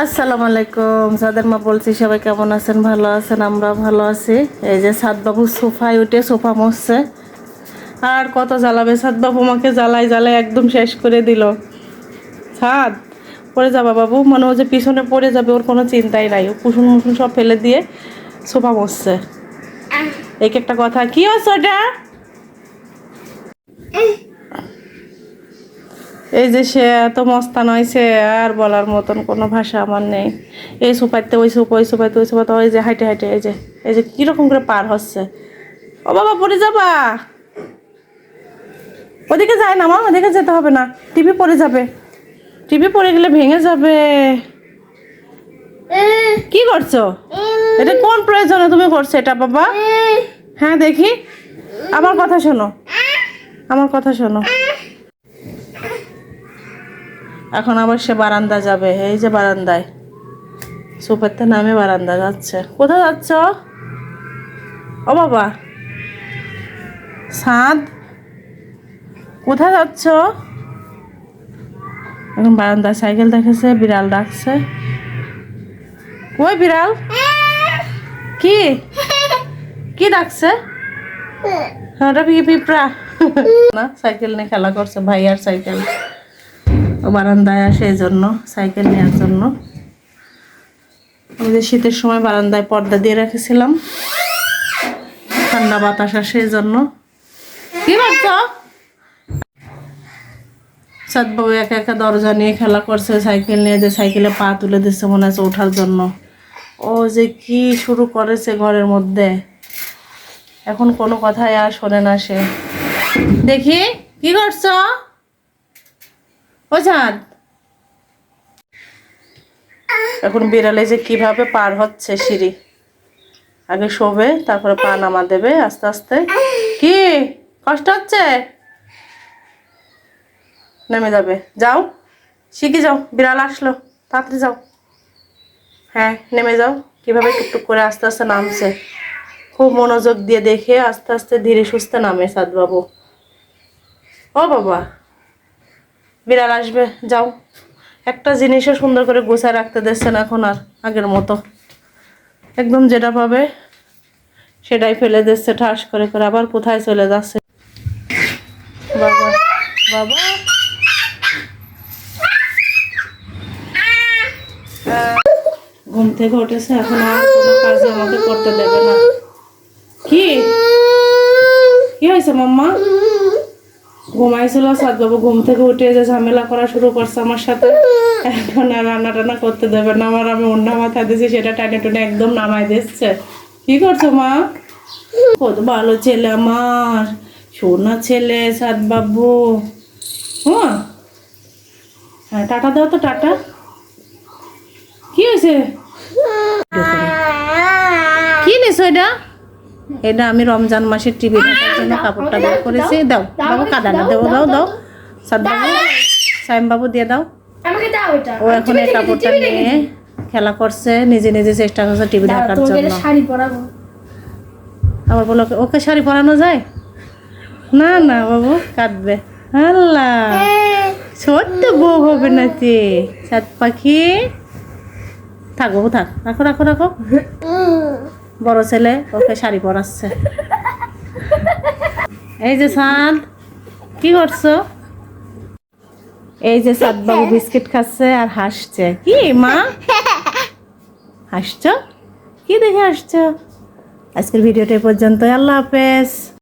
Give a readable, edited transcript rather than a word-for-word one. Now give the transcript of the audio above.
আসসালামু আলাইকুম। সাদের মা বলছি, সবাই কেমন আছেন? ভালো আছেন? আমরা ভালো আছি। এই যে সাদবাবু সোফায় উঠে সোফা মসছে। আর কত জ্বালাবে সাদবাবু, আমাকে জ্বালাই জ্বালাই একদম শেষ করে দিল। সাদ, পড়ে যাবা বাবু, মনে হচ্ছে পিছনে পড়ে যাবে, ওর কোনো চিন্তাই নাই। ও কুসুম মুসুম সব ফেলে দিয়ে সোফা মসছে। এক একটা কথা, কি হচ্ছে ওটা? এই যে সে এত মস্তান হয়েছে, আর বলার মতন কোনো ভাষা আমার নেই। এই সোফাইতে ওই সোফা, ওই সোফাইতে ওই সোফাতে, ওই যে হাইটে হাইটে, এই যে কিরকম করে পার হচ্ছে। ও বাবা, পড়ে যাবা। ওদিকে যায় না মা, ওদিকে যেতে হবে না, টিভি পড়ে যাবে। টিভি পড়ে গেলে ভেঙে যাবে। কি করছো এটা? কোন প্রয়োজনে তুমি করছো এটা বাবা? হ্যাঁ দেখি, আমার কথা শোনো, আমার কথা শোনো। এখন আবার সে বারান্দা যাবে। এই যে বারান্দায়, সোফাতে নামে বারান্দা যাচ্ছে। কোথায় যাচ্ছ ও বাবা? সাদ, কোথায় যাচ্ছ? এখন বারান্দায় সাইকেল দেখেছে, বিড়াল ডাকছে। ওই বিড়াল, কি কি ডাকছে? ওটা পিঁপড়া না, সাইকেল নিয়ে খেলা করছে, ভাইয়ার সাইকেল। ও বারান্দায় আসে এই জন্য, সাইকেল নেওয়ার জন্য। আমি যে শীতের সময় বারান্দায় পর্দা দিয়ে রেখেছিলাম, ঠান্ডা বাতাস আসে এই জন্য। কি করছো? সাদবাবু একা একা দরজা নিয়ে খেলা করছে, সাইকেল নিয়ে, যে সাইকেলে পা তুলে দিচ্ছে মনে হচ্ছে ওঠার জন্য। ও যে কি শুরু করেছে ঘরের মধ্যে, এখন কোনো কথাই আর শোনে না সে। দেখি, কি করছো ও চাঁদ? এখন বিড়ালে যে কিভাবে পার হচ্ছে সিঁড়ি, আগে শোবে তারপরে পা নামা দেবে আস্তে আস্তে। কি কষ্ট হচ্ছে? নেমে যাবে, যাও শিখে যাও। বিড়াল আসলো, তাড়াতাড়ি যাও। হ্যাঁ নেমে যাও। কিভাবে টুকটুক করে আস্তে আস্তে নামছে, খুব মনোযোগ দিয়ে দেখে আস্তে আস্তে ধীরে সুস্থে নামে সাদবাবু। ও বাবা, বিড়াল আসবে, যাও। একটা জিনিসও সুন্দর করে গোছায় রাখতে দিচ্ছে না এখন আর আগের মতো। একদম যেটা পাবে সেটাই ফেলে দিচ্ছে ঠাস করে করে। আবার কোথায় চলে যাচ্ছে বাবা? বাবা, ঘুম থেকে উঠেছে, এখন আর কোনো কাজ আমাকে করতে দেবে না। কি কি হয়েছে মাম্মা? ঘুমাইছিল সাদবাবু, ঘুম থেকে উঠে যে ঝামেলা করা শুরু করছে আমার সাথে। এখন আর রান্না টান্না করতে দেবে না আমার। আমি অন্য মাথায় দিয়েছি, সেটা টানে টুনে একদম নামাই দিচ্ছে। কি করছো মা? কত ভালো ছেলে আমার, সোনা ছেলে সাদবাবু। হ্যাঁ হ্যাঁ, টাটা দাও তো, টাটা। কি হয়েছে? কি নিছো এটা? এটা আমি রমজান মাসের টিভি দেখার জন্য কাপড়টা বের করেছি। দাও বাবু, কাদা না, দেবো, দাও দাও। সাদবাবু, সাইম বাবু দিয়ে দাও। ও এখন এই কাপড়টা নিয়ে খেলা করছে, নিজে নিজে চেষ্টা করছে টিভি দেখার জন্য। আবার বলো, ওকে শাড়ি পরানো যায় না? না বাবু, কাঁদবে। আল্লাহ, ছোট্ট বউ হবে না যে সাত পাখি। থাক বাবু, থাক, রাখো রাখো রাখো। বড় ছেলে ওকে শাড়ি পরাচ্ছে। এই যে সাদ, কি করছো? এই যে সাদবাবু বিস্কিট খাচ্ছে আর হাসছে। কি মা হাসছো? কি দেখে হাসছো? আজকের ভিডিওটা পর্যন্ত, আল্লাহ হাফেজ।